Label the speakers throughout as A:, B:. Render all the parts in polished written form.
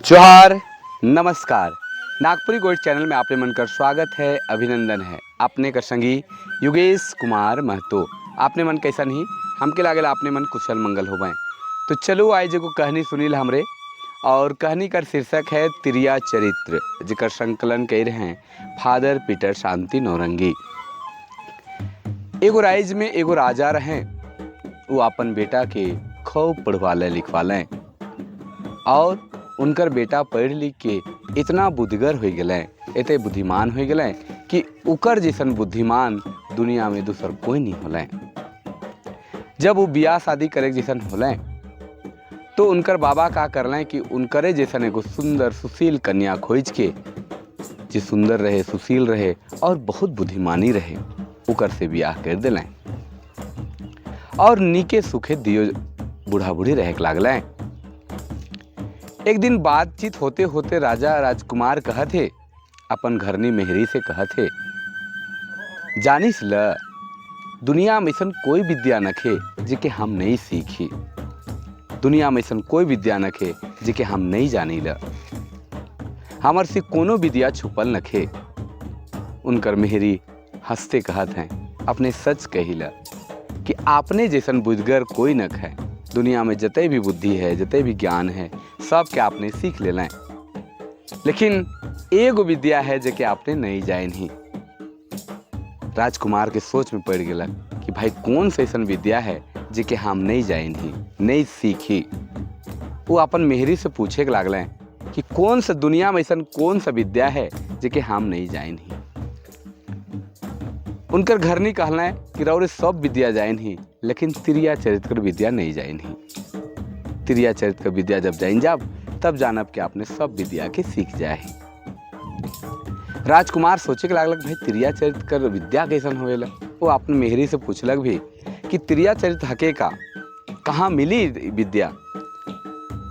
A: जोहार, नमस्कार। Nagpuri gold channel में आपने मन कर स्वागत है, अभिनंदन है। आपने कर संगी योगेश कुमार महतो। आपने मन कैसा नहीं हमके लागेल आपने मन कुशल मंगल होवें। तो चलो आज एगो कहानी सुनील हमरे और कहानी का शीर्षक है तिरिया चरित्र, जिकर संकलन कह रहे हैं फादर पीटर शांति नौरंगी। एगो राइज में एगो राजा रहे, वो अपन बेटा के खूब पढ़वाले लिखवाले और उनकर बेटा पढ़ लिख के इतना बुद्धिगर हो गए, इतने बुद्धिमान हो गए कि उकर जैसन बुद्धिमान दुनिया में दूसर कोई नहीं होले। जब वो बियाह शादी करे जैसन होले तो उनकर बाबा का करलें कि उनकरे जैसन एगो सुंदर सुशील कन्या खोज के, जो सुंदर रहे, सुशील रहे और बहुत बुद्धिमानी रहे, उकर से बियाह कर दिलें और नीके सुखे दियो बूढ़ा बूढ़ी रह लागलें। एक दिन बातचीत होते होते राजा राजकुमार कहते अपन घरनी मेहरी से कहते, जानिस ल दुनिया में ऐसा कोई विद्या नखे जिके हम नहीं सीखी, दुनिया में ऐसा कोई विद्या नखे जिके हम नहीं जानी ल, हमर से कोनो विद्या छुपल नखे। उनकर मेहरी हंसते कहत हैं, अपने सच कही ल कि आपने जैसन बुद्धगर कोई नख है, दुनिया में जते भी बुद्धि है, जते भी ज्ञान है, सब के आपने सीख ले लें, लेकिन एगो विद्या है जो कि आपने नहीं जाए नहीं। राजकुमार के सोच में पड़ गया कि भाई कौन सा ऐसा विद्या है जो कि हम नहीं जाए नहीं सीखी। वो अपन मेहरी से पूछे के लागले कि कौन सा दुनिया में ऐसा कौन सा विद्या है जो कि हम नहीं जाए नहीं। उनकर घर नहीं कहना कि रौरे सब विद्या जाए नहीं, लेकिन तिरिया चरित्र विद्या नहीं जाए नहीं। तिरिया चरित्र विद्या जब जाइन जाब तब जानब कि आपने सब विद्या के सीख जाए। राजकुमार सोचे के लागलक भाई तिरिया चरित्र विद्या कैसन होवेला। वो अपने मेहरी से पूछलक भी कि तिरिया चरित्र हके का कहाँ मिली विद्या।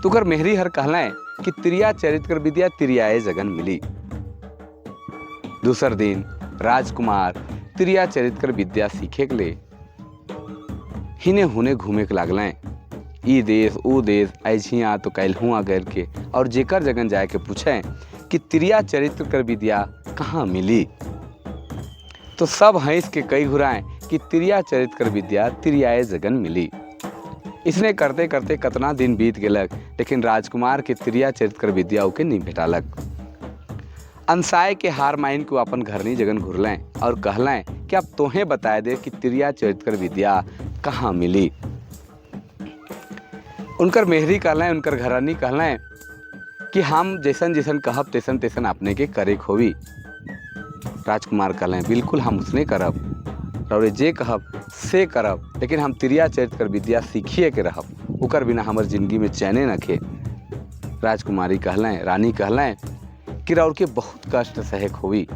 A: तुकर मेहरी हर कहला है कि तिरिया चरित्र विद्या तिरियाए जगन मिली। दूसर दिन राजकुमार तिरिया चरित्र विद्या सीखे के लिए हिने हुने घूमे के लागलें, ई देश ऊ देश, ऐझिया तो कैलहुआ करके, और जेकर जगन जाए के पूछें कि तिरिया चरित्र कर विद्या कहाँ मिली, तो सब हंस के कई घुराएं कि तिरिया चरित्र कर विद्या तिरियाए जगन मिली। इसने करते करते कितना दिन बीत गेलक, लेकिन राजकुमार के तिरिया चरित्र कर विद्या ओके नहीं भेटालक। अनसाय के हार माइन को अपन घरनी जगन घुरलें और कहलें कि अब तोहें बताए दे कि तिरिया चरित्र विद्या कहाँ मिली। उनकर मेहरी कहलें, उनकर घरानी कहलें कि हम जैसन जैसन कहब तैसन तैसन अपने के करे खोवी। राजकुमार कहलें, बिल्कुल हम उसने करब और जे कहब से करब, लेकिन हम तिरिया चरित्र विद्या सीखिए के रहब, उकर बिना हमर जिंदगी में चैने नखे। राजकुमारी कहलें, रानी कहलें कि राउर के बहुत कष्ट सहे खोवी।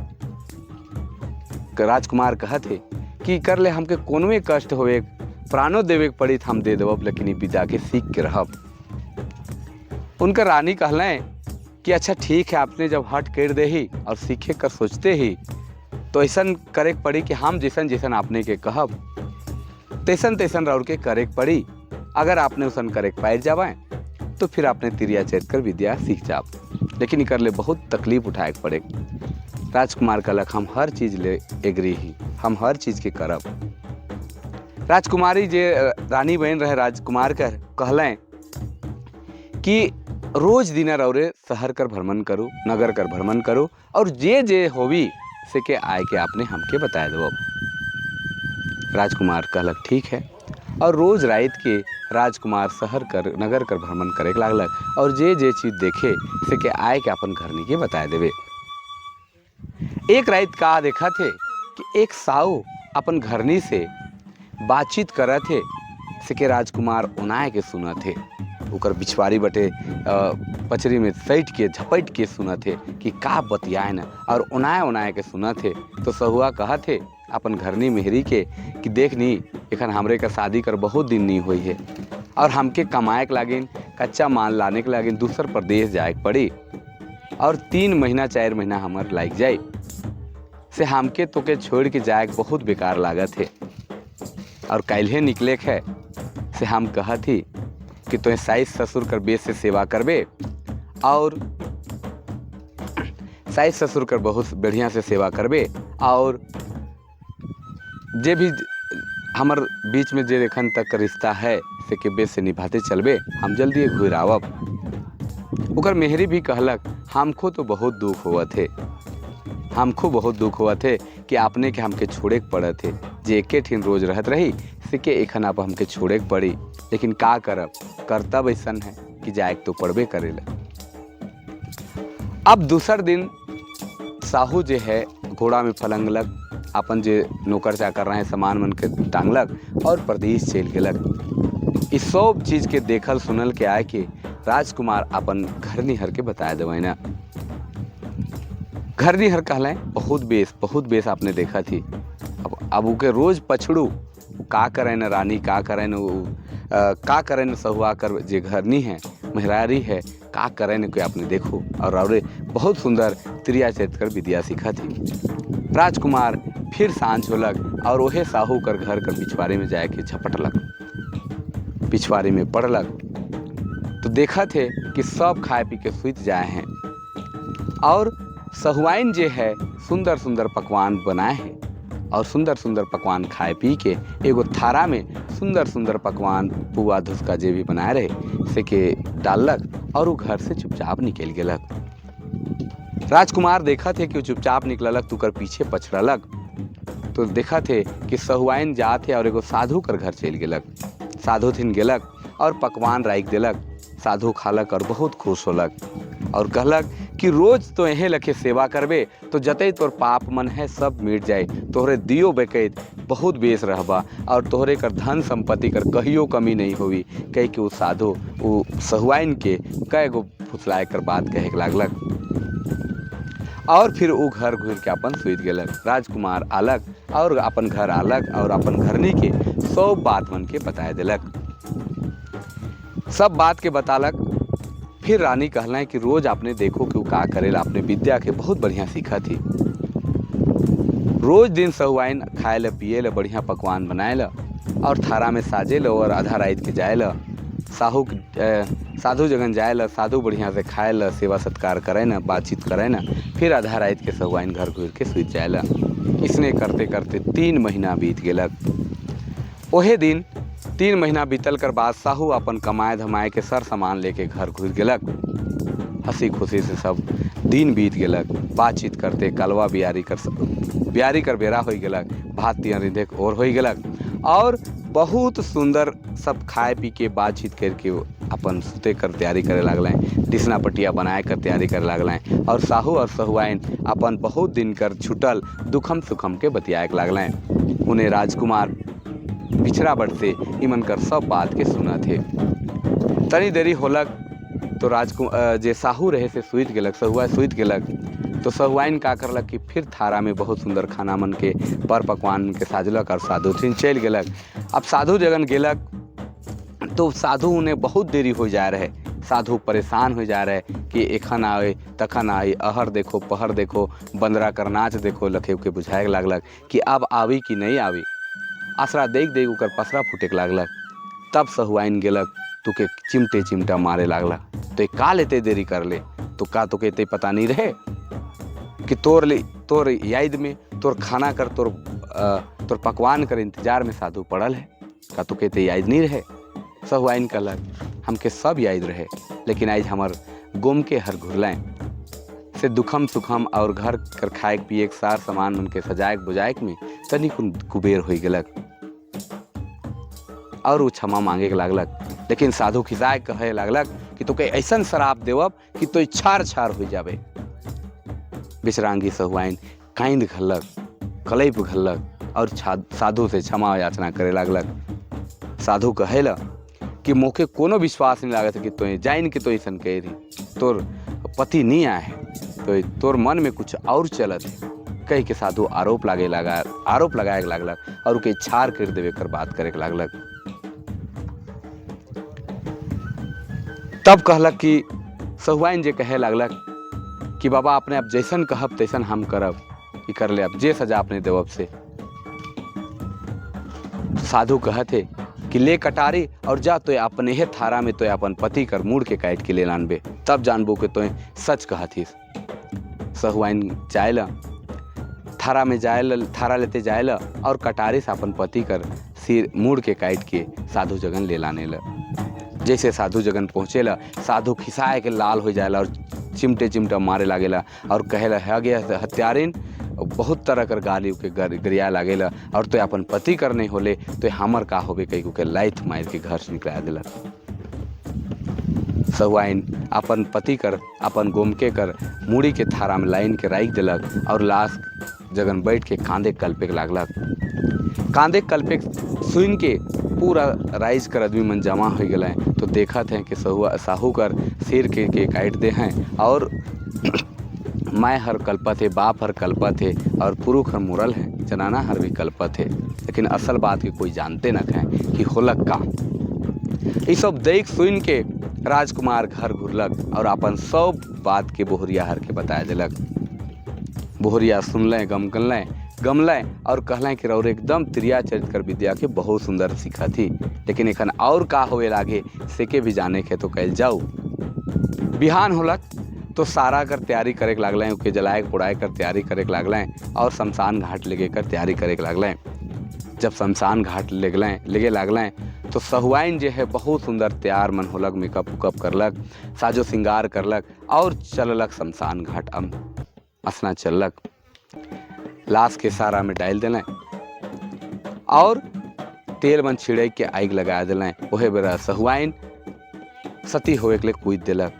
A: राजकुमार कहते कि कर ले हमके कोनो कष्ट होवे, प्राणों देवे के पड़ी हम दे देव, लेकिन ये विद्या के सीख के रहब। उनकर रानी कहलें कि अच्छा ठीक है, आपने जब हट कर दे ही और सीखे कर सोचते ही, तो ऐसा करे पड़ी कि हम जैसन जैसन आपने के कहब तैसन तैसन राउर के करे पड़ी। अगर आपने उसन करे पाए जावाएं तो फिर आपने तिरिया चरित्र विद्या सीख जाब, लेकिन ये कर ले बहुत तकलीफ उठाए पड़े। राजकुमार कहलक, हम हर चीज ले एग्री ही, हम हर चीज के करब। राजकुमारी जे रानी बहन रहे राजकुमार कर कहलें कि रोज दिन रौरे शहर कर भ्रमण करो, नगर कर भ्रमण करो, और जे जे होवी से के आए के आपने हमके बताए दो। राजकुमार कहलक ठीक है, और रोज रात के राजकुमार शहर कर नगर कर भ्रमण करे लागलक, और जे जे चीज देखे से के आए के अपन घरनी के बताए देवे। एक रात का देखा थे कि एक साऊ अपन घरनी से बातचीत कर थे से के राजकुमार उनाए के सुना थे, उकर बिछवारी बटे पचरी में सैट के झपट के सुना थे कि का बतियाए न, और उनाए के सुना थे। तो सहुआ कहा थे अपन घरनी मेहरी के कि देख नी एखन हमरे का शादी कर बहुत दिन नहीं हुई है, और हमके कमाए के लागिन, कच्चा माल लाने के लागिन दूसर प्रदेश जाए पड़ी, और 3 महीना 4 महीना हमार लाग जाए से हमके तो के छोड़ के जाए बहुत बेकार लागत है, और काल्हे निकले है से हम कहा थी कि तो साइस ससुर कर बेस से सेवा करबे और सास ससुर कर बहुत बढ़िया से सेवा करबे और जे भी हमर बीच में जे एखन तक रिश्ता है से के बेस से निभाते चलबे, हम जल्दी घुर आवब। ओकर मेहरी भी कहलक हमको तो बहुत दुख हुआ थे, हमको बहुत दुख हुआ थे कि आपने के हमके छोड़े के पड़े थे, जे एके ठिन रोज रहत रही से के एखन आप हमके छोड़े के पड़ी, लेकिन का करब, कर्तव्य ऐसन है कि जाए तो पड़बे करेला। अब दूसर दिन साहू जे है घोड़ा में फलंगलक, अपन जे नौकर चाकर रहे सामान मन के टांगलक और प्रदेश चल गेलक। इस सब चीज के देखल सुनल के आए कि राजकुमार अपन घर निहर के बताए देवे ना। घर निहर कहले बहुत बेस आपने देखा थी। अब उके रोज पछड़ू का करे न रानी, का करे न का करे न सहुआ कर जे घरनी है मेहरारी है, का करे न कोई आपने देखो। और बहुत सुंदर त्रिया चरित कर विद्या सीखा थी। राजकुमार फिर सांझ होलक और ओहे साहू कर घर कर पिछवाड़े में जाके झपटलक, पिछवाड़े में पड़लक तो देखा थे कि सब खाए पी के सुत जाए हैं और सहुआइन जे है सुंदर सुंदर पकवान बनाए हैं और सुंदर सुंदर पकवान खाए पी के एगो थारा में सुंदर सुंदर पकवान पुआ धुसका जे भी बनाए रहे से के डाललक और वो घर से चुपचाप निकल गेलक। राजकुमार देखा थे कि वो चुपचाप निकललक तो कर पीछे पछड़लक तो देखा थे कि सहुआइन जाते और एगो साधु कर घर चल गेलक। साधु थिन गेलक और पकवान राख देलक, साधु खालक और बहुत खुश होलक और कहलक कि रोज तो यहे लखे सेवा करबे तो जते तोर पाप मन है सब मिट जाए, तोहरे दियो बेकैत बहुत बेस रहबा और तोहरे कर धन संपत्ति कर कहियो कमी नहीं होवी। कह के वो साधु वो सहुआइन के कई गो फुसलाए कर बात कहे के लागलक और फिर वो घर घुर के अपन सुत गेलक। राजकुमार आलक और अपन घर आलक और अपन घरनी के सब बात मन के बताए दिलक, सब बात के बतालक। फिर रानी कहला कि रोज आपने देखो कि वो का करेला, आपने विद्या के बहुत बढ़िया सीखा थी। रोज दिन सहुआइन खाए ल पिए ल बढ़िया पकवान बनाए ल और थारा में साजे ल और आधा रात के जाए ल साधु जगन जाए ल, साधु बढ़िया से खाए ल, सेवा सत्कार करे न, बातचीत करे न, फिर आधा रात के सहुआइन घर घुर के सुत जाए ल। इसने करते करते 3 महीना बीत गेलक। ओहे दिन 3 महीना बीतल कर बाद साहू अपन कमाए धमाए के सर सामान लेके घर घुर गेलक। हंसी खुशी से सब दिन बीत गेलक, बातचीत करते कलवा बियारी कर बेरा हो गेलक, भात तिया रिंधे और हो गेलक और बहुत सुंदर सब खाए पी के बातचीत करके अपन सुते कर तैयारी करे लागलें, डिसना पटिया बनाए कर तैयारी करे लागलें और साहू और सहुआइन अपन बहुत दिन कर छुटल दुखम सुखम के बतियाए के लागलें। उन्हें राजकुमार पिछड़ा बट से इमन कर सब बात के सुना थे। तनी देरी होलक तो जे साहू रहे से सुत गेलक, सहुआ सुत गेलक तो सहुआइन का करलक कि फिर थारा में बहुत सुंदर खाना मन के पर पकवान के साजलक और साधु थिन चल गेलक। अब साधु जगन गेलक तो साधु उन्हें बहुत देरी हो जा रहे, साधु परेशान हो जा रहे कि एखन आए तखन आए, अहर देखो पहर देखो, बंदरा कर नाच देखो, लखे के बुझाए लागलक कि अब आवी कि नहीं आवी। आसरा देख देख ओकर पसरा फूटे लागलक। तब सहुआइन गेलक तो के चिमटे चिमटा मारे लागलक तो का लेते देरी कर ले, तो का तो कहते पता नहीं रहे कि तोर याद में तोर खाना कर तोर पकवान कर इंतजार में साधु पड़ल है, का तो कहते याद नहीं रहे। सहुआइन कहलक हमके सब याद रहे, लेकिन आज हमार गोम के हर घुरलें से दुखम सुखम और घर कर खाए पिए के सार सामान मन के सजाए बुझाए में तनी कुबेर हो गेलक और वो क्षमा मांगे के लागलक। लेकिन साधु खिसाए कहे लागलक कि तो ऐसा शराब देवब कि तो छार छार हो जाबे। विश्रांगी सहुआइन कांद घल्लक, कलैप घल्लक और साधु से क्षमा याचना करे लागलक। साधु कहेला कि मोके कोनो विश्वास नहीं लागत कि तो जाइन के तो ऐसा कह रही, तोर पति नहीं आए है तो तोर मन में कुछ और चलत है, कह के साधु आरोप लगाए लागलक और उके छार कर देवे कर बात करे लागलक। तब कहलक कि सहुआइन जे कहे लागलक कि बाबा अपने अब जैसन कहब तैसन हम करब, कि कर ले अब जे सजा अपने देवब से। साधु कहते कि ले कटारी और जा तो अपने हे थारा में तो अपन पति कर मुड़ के काट के ले लानबे, तब जानबो कि तो सच कहथिस। सहुआइन जायला थारा में जायल, थारा लेते जायला और कटारी से अपन पति कर सिर मुड़ के काट के साधु जगन ले लाने ला। जैसे साधु जगन पहुँचेला, साधु खिसाए के लाल हो जाएला और चिमटे चिमटा मारे लागेला और कहेला है गया हत्यारिन, बहुत तरह कर गाली के गरिया लागेला और तो अपन पति कर नहीं होले तो हमर का होबे कई के लाइथ मार के घर से निकला दिला। सहुआइन अपन पति कर अपन गोमके कर मुड़ी के थारा में लाइन के राख दिलक और लाश जगन बैठ के कांदे कल्पे लागलक। कांदे कल्पे सुन के पूरा राइज कर आदमी मन जमा हो गए तो देखत हैं कि साहू कर सिर के काट दे हैं और माय हर कल्पत है, बाप हर कल्पत है और पुरुष हर मुरल है, जनाना हर भी कल्पत है, लेकिन असल बात के कोई जानते न हैं कि होलक का। ये सब देख सुन के राजकुमार घर घुरलक और अपन सब बात के बोहरिया हर के बताया दिलक। बोहरिया सुनलें, गमलें और कहलें कि रौर एकदम त्रिया चरित कर विद्या के बहुत सुंदर सीखा थी, लेकिन एखन और का होए लागे से के भी जाने के तो कैल जाऊ। बिहान होलक तो सारा कर तैयारी करे लागलें, उके जलाए पुड़ाए कर तैयारी करे लागलें और शमशान घाट लेगे कर तैयारी करे लागलें। जब शमशान घाट लेगे लागलें तो सहुआइन जे है बहुत सुंदर तैयार मन होलक, मेकअप उकअप करलक, साजो श्रृंगार करलक और चललक शमशान घाट। असना चललक, लाश के सारा में डाल दिलें और तेल मन छिड़े के आग लगा दिलें। ओहे बेरा सहुआइन सती होए के लिए कूद दिलक।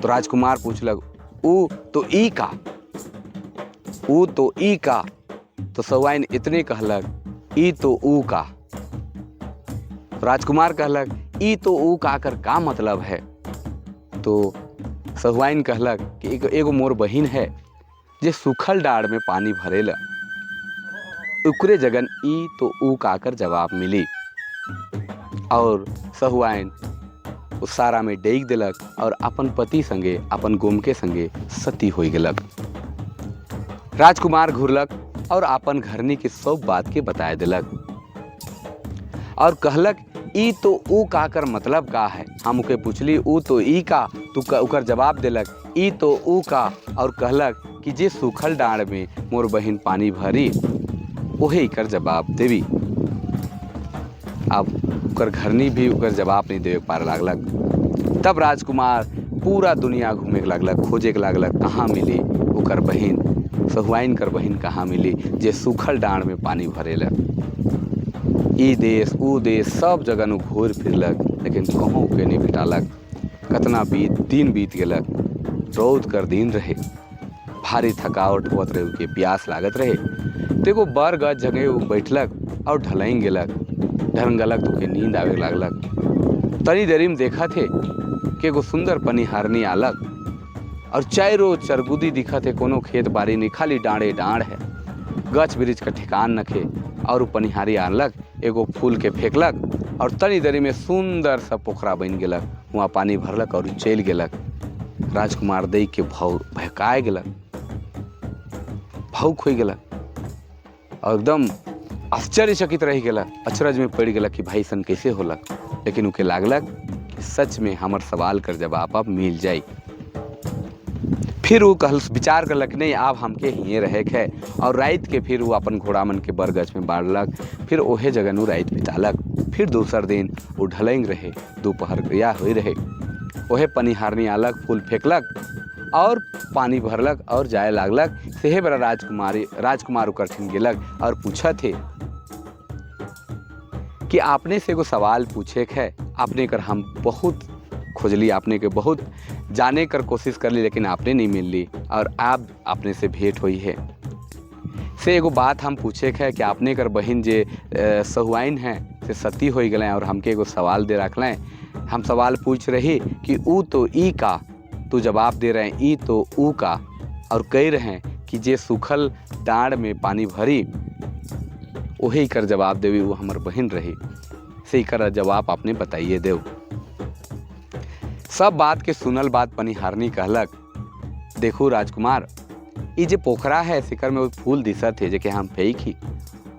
A: तो राजकुमार पूछलक, ऊ तो ई का, ऊ तो ई का। तो सहुआइन इतने कहलक, ई तो ऊ का। राजकुमार कहलक, ई तो ऊ का कर का मतलब है। तो सहुआइन कहलक कि एगो मोर बहिन है जे सूखल डाड़ में पानी भरेला, उकरे जगन ई तो ऊ का कर जवाब मिली। और सहुआइन उस सारा में डेग दिलक और अपन पति संगे अपन गोमके संगे सती हो गेलक। राजकुमार घुरलक और अपन घरनी के सब बात के बताए दिलक और कहलक, ई तो ऊ का कर मतलब का है। हम उके पूछली ऊ तो ई का, तू उकर जवाब दिलक ई तो ऊ का और कहलक कि जे सूखल डाड़ में मोर बहिन पानी भरी ओहे कर जवाब देवी। अब उकर घरनी भी उकर जवाब नहीं देवे पार लागलक। तब राजकुमार पूरा दुनिया घूमे के लागलक, खोजे के लागलक कहाँ मिली उकर बहिन, सहुआइन कर बहिन कहाँ मिली जे सूखल डाड़ में पानी भरेला। ई देश ऊ देश सब जगह नु घूर फिरलक, लेकिन कहूँ के नहीं भेटालक। कतना दिन बीत गेलक, रौद कर दिन रहे, भारी थकावट होत रहे, उके प्यास लागत रहे। तो एगो बर गज जगह बैठलक और ढलैंग गेलक। ढंगलक तो के नींद आवे लागलक। तनी देरी में देखा थे कि एगो सुंदर पनिहारनी आलक और चारों चरगुदी दिखा थे, कोनो खेत बाड़ी नहीं, खाली डाँड़े डाँड़ है, गच ब्रिज का ठिकान नखे। और वो पनिहारी आनलक, एगो फूल के फेंकलक और तनी देरी में सुंदर सा पोखरा बन गेलक, वहाँ पानी भरलक और चल गेलक। राजकुमार देख के भयकाए गेलक, भावुक हो गेलक और एकदम आश्चर्यचकित रह गेलक, अचरज में पड़ गेलक कि भाई सन कैसे होलक। लेकिन उके लागलक कि सच में हमर सवाल कर जवाब अब मिल जाई। फिर वो विचार करलक नहीं अब हमके हिये रहे है और रात के फिर वो अपन घोड़ा मन के बरगछ में बाढ़लक। फिर ओहे जगह नु रात बितालक। फिर दूसर दिन वो ढलेंग रहे, दोपहर या हो रहे, ओहे पनिहारनी आलक, फूल फेंकलक और पानी भरलक और जाए लागलक। सेहे बड़ा राजकुमार उकरठिन गेलक और पूछा थे कि आपने से एगो सवाल पूछे है, आपने कर हम बहुत खोजली, आपने के बहुत जाने कर कोशिश कर ली, लेकिन आपने नहीं मिल ली और आप अपने से भेंट हुई है। से एगो बात हम पूछे है कि आपने कर बहिन जे सहुआइन हैं से सती हो गए और हमके एगो सवाल दे रखलें। हम सवाल पूछ रही कि ऊ तो ई का, तू जवाब दे रहे हैं ई तो ऊ का, और कह रहे हैं कि जे सूखल डाँड़ में पानी भरी वही कर जवाब देवी, वो हमार बहन रही। से कर जवाब आपने बताइए देव। सब बात के सुनल बात पनिहारनी कहलक, देखो राजकुमार, ये जे पोखरा है सिकर में वो फूल दिशत है जे के हम फेंकी,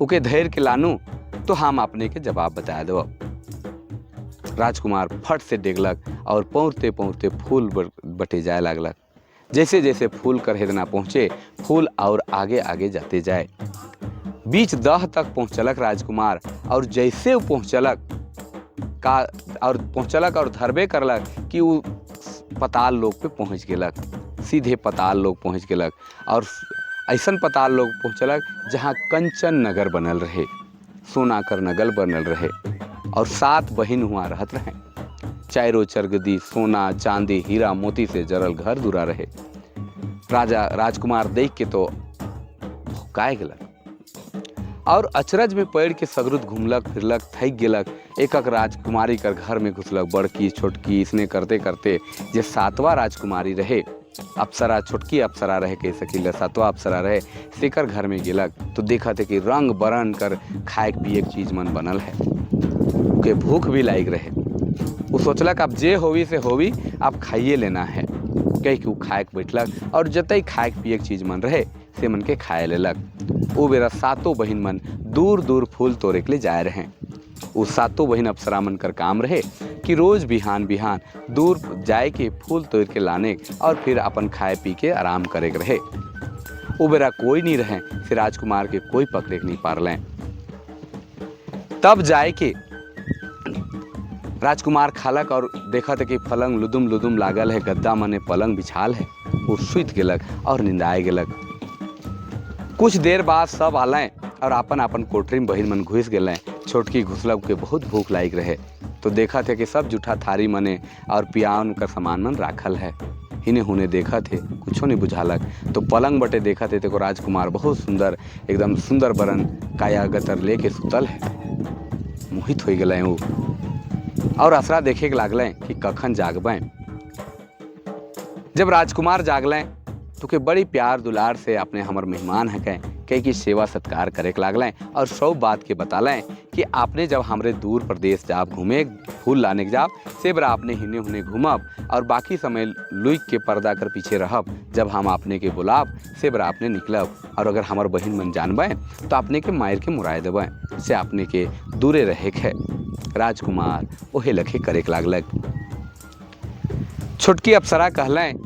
A: उके धैर्य के लानू तो हम अपने के जवाब बता दो। राजकुमार फट से डेगलक और पौंरते पौंरते फूल बटे जाए लागलक। जैसे जैसे फूल कर हेदना पहुँचे, फूल और आगे आगे जाते जाए। बीच दह तक पहुँचलक राजकुमार, और जैसे वो पहुँचलक और धरबे करलक कि वो पताल लोक पे पहुँच गेलक, सीधे पताल लोक पहुँच गेलक। और ऐसन पताल लोक पहुँचलक जहाँ कंचन नगर बनल रहे, सोना कर नगर बनल रहे, और 7 बहिन हुआ रहत रहे। चारों चरगदी सोना चांदी हीरा मोती से जरल घर दुरा रहे। राजकुमार देख के तो भौंकाए गेलक और अचरज में पैर के सगरुद घूमलक फिरलक, थक गेलक। एक राजकुमारी कर घर में घुसलक, बड़की छोटकी इसने करते करते जे 7वां राजकुमारी रहे, अप्सरा, छोटकी अप्सरा रहे, कह सकील 7वां अप्सरा रहे, सेकर घर में गेलक तो देखा थे कि रंग बरन कर खाए पिए के चीज मन बनल है। के भूख भी लायक रहे। वो सोचलक अब जे होवी से होवी, अब खाइए लेना है। कह के वो खाए के बैठलक और जतई खाए पिए के चीज मन रहे से मन के खाए लेलक। वो बेरा 7 बहिन मन दूर दूर फूल तोड़े के लिए जाए रहे। वो 7 बहिन अप्सरा मन कर काम रहे कि रोज बिहान बिहान दूर जाए के फूल तोड़ के लाने और फिर अपन खाए पी के आराम करे के रहे। वो बेरा कोई नहीं रहे, फिर राजकुमार के कोई पकड़े नहीं पारलें। तब जाए के राजकुमार खालक और देखा था कि पलंग लुदुम लुदुम लागल है, गद्दा मने पलंग बिछाल है। वो सुत गेलक और निंदाए गेलक। कुछ देर बाद सब आलें और अपन अपन कोठरी में बहिन मन घुस गए। छोटकी घुसलक के बहुत भूख लायक रहे तो देखा थे कि सब जूठा थारी मने और पियान का सामान मन राखल है। हिने हुने देखा थे, कुछ नहीं बुझालक। तो पलंग बटे देखा थे तो राजकुमार बहुत सुंदर, एकदम सुंदर बरन काया गतर लेके सुतल है। मोहित हो गए वो और असरा देखे के लागलें कि कखन जागबें। जब राजकुमार जागलें तो के बड़ी प्यार दुलार से अपने हमर मेहमान है कह की सेवा सत्कार करे के लागलें और सब बात के बतालें कि आपने जब हमरे दूर प्रदेश जाब घूमे फूल लाने के जाब, से बरा आपने हिने हुने घूमब और बाकी समय लुक के पर्दा कर पीछे रहब। जब हम आपने के बुलाब से बरा आपने निकलब, और अगर हमार बहिन मन जानबे तो आपने के मायर के मुराए देबे, से आपने के दूरे रहे है। राजकुमार ओहे लखे करे के लागलक। छोटकी अप्सरा कहलें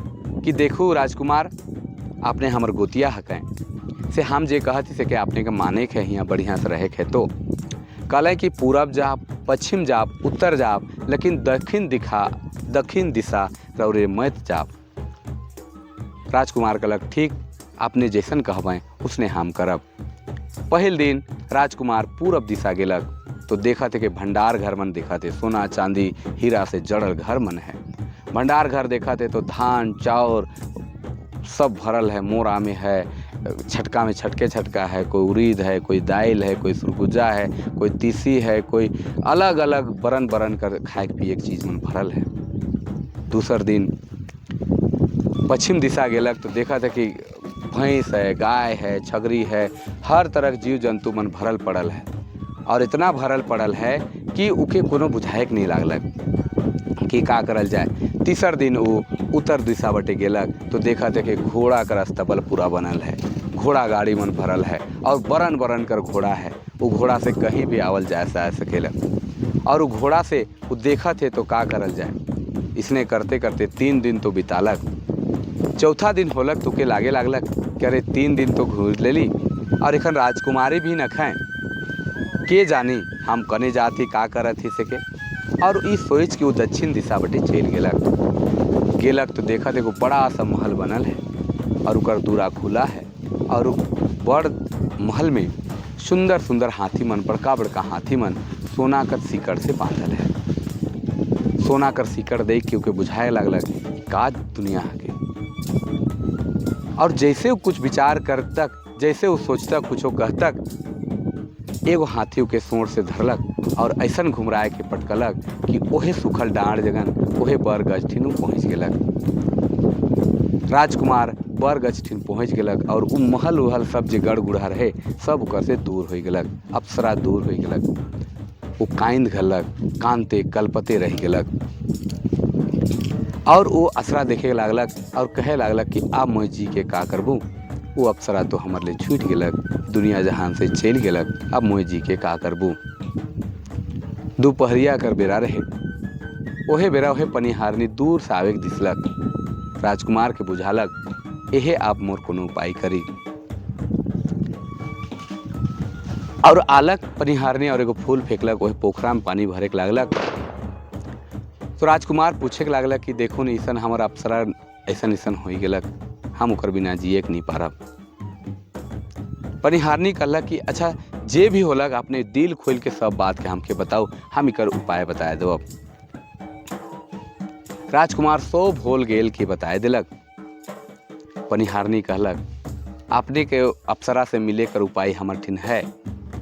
A: कि देखो राजकुमार, आपने हमर गोतिया हकें से हम जे कहती से कि आपने के माने के यहाँ बढ़िया से रहे के। तो कहलें कि पूरब जाप, पश्चिम जाप, उत्तर जाप, लेकिन दक्षिण दिशा रौरे मत जाप। राजकुमार कहलक ठीक, आपने जैसन कहबें उसने हम करब। पहल दिन राजकुमार पूरब दिशा गेलक तो देखा थे कि भंडार घर मन देखा थे, सोना चांदी हीरा से जड़ल घर मन है। भंडार घर देखा थे तो धान चाउर सब भरल है, मोरा में है, छटका में छटका है, कोई उड़ीद है, कोई दाल है, कोई सुरगुजा है, कोई तीसी है, कोई अलग अलग बरन बरन कर खाए पिए के चीज मन भरल है। दूसर दिन पश्चिम दिशा गेलक तो देखा था कि भैंस है, गाय है, छगरी है, हर तरह जीव जंतु मन भरल पड़ल है। और इतना भरल पड़ल है कि उके कोनो बुझाएक नहीं लागलक कि का करल जाए। तीसर दिन वो उत्तर दिशा बटे गेलक तो देखा थे कि घोड़ा का अस्तबल पूरा बनल है, घोड़ा गाड़ी मन भरल है और बरन बरन कर घोड़ा है। वो घोड़ा से कहीं भी आवल जा सकेलक। और वो घोड़ा से वो देखा थे तो का करल जाए। इसने करते करते 3 दिन तो बितालक। चौथा दिन होलक तो के लागे लागलक कि अरे 3 दिन तो घूर लेली और एखन राजकुमारी भी न खाएं, के जानी हम कने जाती का करत ही सके। और ई सोच के वो दक्षिण दिशा बटे चल गेलक तो देखा देखो बड़ा सा महल बनल है और उकर दूरा खुला है। और बड़ महल में सुंदर सुंदर हाथी मन, बड़का बड़का हाथी मन सोना कर सीकड़ से बांधल है। सोना कर सीकड़ देख के उके बुझाए लागलक का दुनिया है। और जैसे वो कुछ विचार करतक, जैसे वो सोचतक कुछो कहतक, एगो हाथी के सोर से धरलक और ऐसन घुमराए के पटकलक कि ओहे सुखल डाँड़ जगन ओहे बर गजठिन पहुँच गेलक। राजकुमार बर गजठिन पहुँच गेलक और उ महल उहल सब जे गड़ गुढ़ा रहे सब ओकर से दूर हो गेलक। अप्सरा दूर हो गेलक। वो कांद घलक, कानते कलपते रह गेलक। और वो असरा देखे लागलक और कहे लागलक कि अब मैं जी के का करबू। वो अप्सरा तो हमारे लिए छूट गेलक, दुनिया जहान से चल गेलक, अब मोह जी के का करबू। दोपहरिया कर बेरा रहे ओहे बेरा ओहे पनिहारनी दूर से आवे के दिसलक। राजकुमार के बुझालक एहे आप मोर कोनो उपाय करी। और आलक पनिहारनी और एगो फूल फेंकलक, ओहे पोखरा में पानी भरे के लागलक। तो राजकुमार पूछे के लागलक कि देखो न ऐसन हमार अप्सरा ऐसन ऐसन हो गेलक, हम ओकर बिना जिए के नहीं पारब। पनिहारनी कहलक कि अच्छा जे भी होलक अपने दिल खोल के सब बात के हमके बताओ, हम इकर उपाय बताए दो। राजकुमार सो भूल गेल के बताए दिलक। पनिहारनी कहलक आपने के अप्सरा से मिले कर उपाय हमर ठिन है,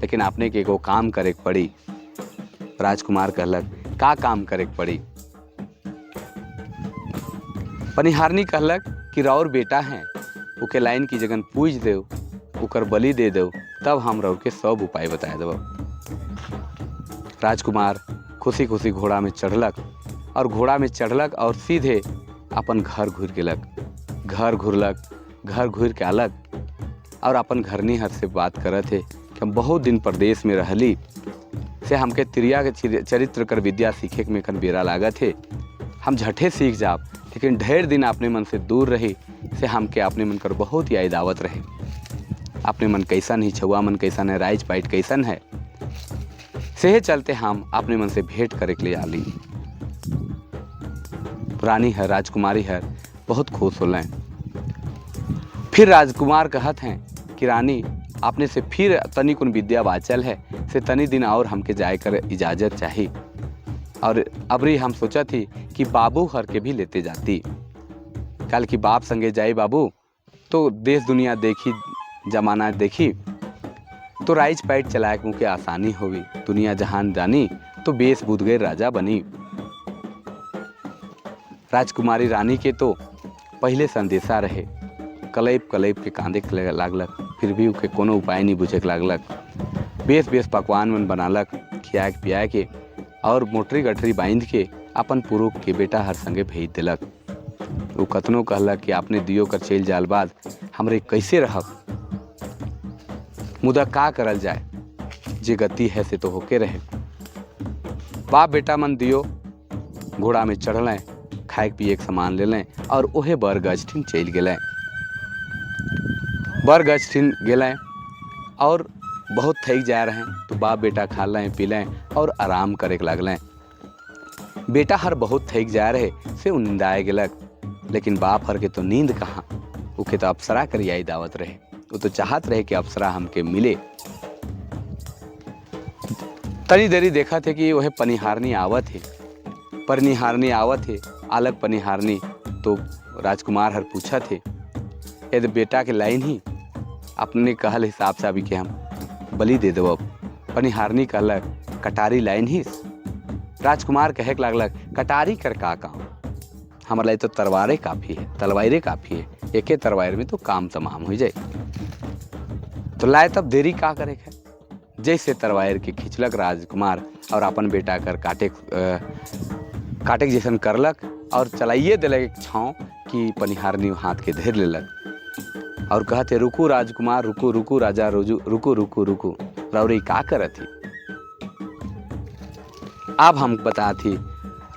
A: लेकिन आपने के एगो काम करे के पड़ी। राजकुमार कहलक का काम करे के पड़ी। पनिहारनी कहलक कि राउर बेटा है, उके लाइन की जगन पूज देव, उकर बलि दे देव, तब हम राउर के सब उपाय बताए देव। राजकुमार खुशी खुशी घोड़ा में चढ़लक और घोड़ा में चढ़लक और सीधे अपन घर घुर गेलक। घर घुरलक, घर घुर के आलक और अपन घरनी हर से बात करत है कि हम बहुत दिन प्रदेश में रहली से हमके तिरिया के चरित्र कर विद्या सीखे के में कन बेरा लागत है। हम झटे सीख जाब, लेकिन ढेर दिन अपने मन से दूर रही से हमके अपने मन कर बहुत याद आवत रहे। अपने मन कैसन ही, छुआ मन कैसन है, राइज पाइट कैसन है, से चलते हम अपने मन से भेंट करे के लिए आली। रानी है, राजकुमारी है, बहुत खुश होलें। फिर राजकुमार कहत हैं कि रानी आपने से फिर तनी कुन विद्या बाचल है, से तनी दिन और हमके जाए कर इजाजत चाहिए। और अबरी हम सोचा थी कि बाबू हर के भी लेते जाती, कल की बाप संगे जाए बाबू तो देश दुनिया देखी, जमाना देखी, तो राइज पैट चलाए मुँह के आसानी होगी, दुनिया जहान जानी तो बेस बुधगैर राजा बनी। राजकुमारी रानी के तो पहले संदेशा रहे, कलेब कलेब के कांदे के लागलक, फिर भी उके कोनो उपाय नहीं बुझे के लागलक। बेस बेस पकवान मन बनालक, खियाए पियाए के और मोटरी गठरी बांध के अपन पुरुष के बेटा हर संगे भेज दिलक। वो कतनो कहलक कि आपने दियो कर चल जाल बाद हमरे कैसे रहब, मुदा का करल जाए, जे गति है से तो होके रहे। बाप बेटा मन दियो घोड़ा में चढ़लें, खाए पिए के सामान ले लें और ओहे बरगज ठिन चल गए। बरगज ठिन गए और बहुत थक जा रहे हैं, तो बाप बेटा खा लें पी लें और आराम करे के लगलें। बेटा हर बहुत थक जा रहे से निंदाए गेलक, लेकिन बाप हर के तो नींद कहाँ, उके तो अप्सरा कर याद दावत रहे। वो तो चाहत रहे कि अप्सरा हमके मिले। तनी देरी देखा थे कि वह पनिहारनी आवत है, पनिहारनी आवत है, आलक पनिहारनी। तो राजकुमार हर पूछा थे यदि बेटा के लाइन ही अपने कहल हिसाब से अभी के हम बलि दे दो। पनिहारनी कहलक कटारी लाइन ही। राजकुमार कहे के लागलक कटारी कर का काम, हमारे लिए तो तलवारें काफ़ी है, तलवारें काफ़ी है, एके तलवार में तो काम तमाम हो जाए। तो लाए तब देरी का करे है, जैसे तलवार के खिंचलक राजकुमार और अपन बेटा कर काटे जैसन करलक और चलाइए दिलक एक छाँव कि पनिहारनी हाथ के धेर लेलक और कहते रुकू राजकुमार, रुकू रुकू राजा, रुकू रुकू रुकू, रौरी का करत थी। अब हम बता थी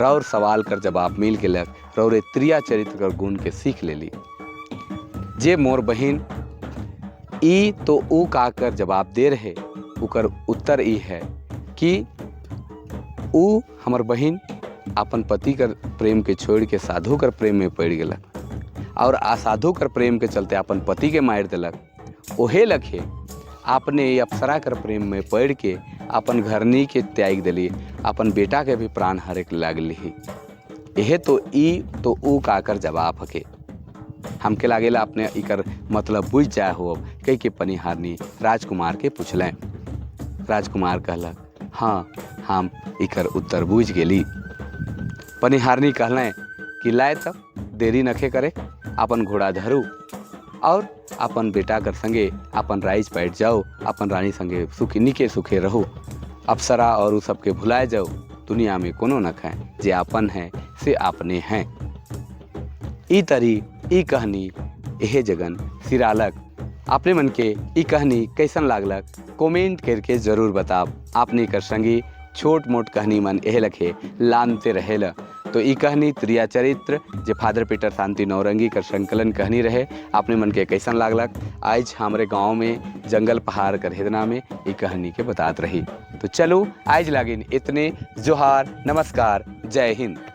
A: रौर सवाल कर जवाब मिल गेलक, रौरे त्रिया चरित्र कर गुण के सीख ले ली। जे मोर बहिन ई तो ऊ का कर जवाब दे रहे, उकर उत्तर ई है कि ऊ हमर बहिन अपन पति कर प्रेम के छोड़ के साधु कर प्रेम में पड़ गेलक और असाधु कर प्रेम के चलते अपन पति के मार दिलक। ओहे लखे आपने अप्सरा कर प्रेम में पड़ के अपन घरनी के त्याग दिली, अपन बेटा के भी प्राण हरे के लागली। यह तो ई तो ऊ काकर जवाब हके। हमके लागेला अपने इकर मतलब बुझ जाए हो। कई के पनिहारनी राजकुमार के पूछलें। राजकुमार कहलक हाँ हम इकर उत्तर बुझ गेली। पनिहारनी कहलें कि लाए तब देरी नखे करे, अपन घोड़ा धरू और अपन बेटा कर संगे अपन राइज पैठ जाओ, अपन रानी संगे सुखी निके सुखे रहो, अप्सरा और उस सबके भुलाए जाओ, दुनिया में कोनो न खाए, जे अपन है से अपने हैं। ई तरी ई कहनी एहे जगन सिरालक। अपने मन के ई कहनी कैसन लागलक कमेंट करके जरूर बताब। आपने कर संगी छोट मोट कहनी मन एहे लखे लानते रहेला। तो ई कहानी त्रिया चरित्र जे फादर पीटर शांति नौरंगी कर संकलन कहानी रहे। आपने मन के कैसन लागलक? आज हमारे गांव में जंगल पहाड़ कर हेदना में ई कहानी के बतात रही। तो चलो आज लागिन इतने। जोहार, नमस्कार, जय हिंद।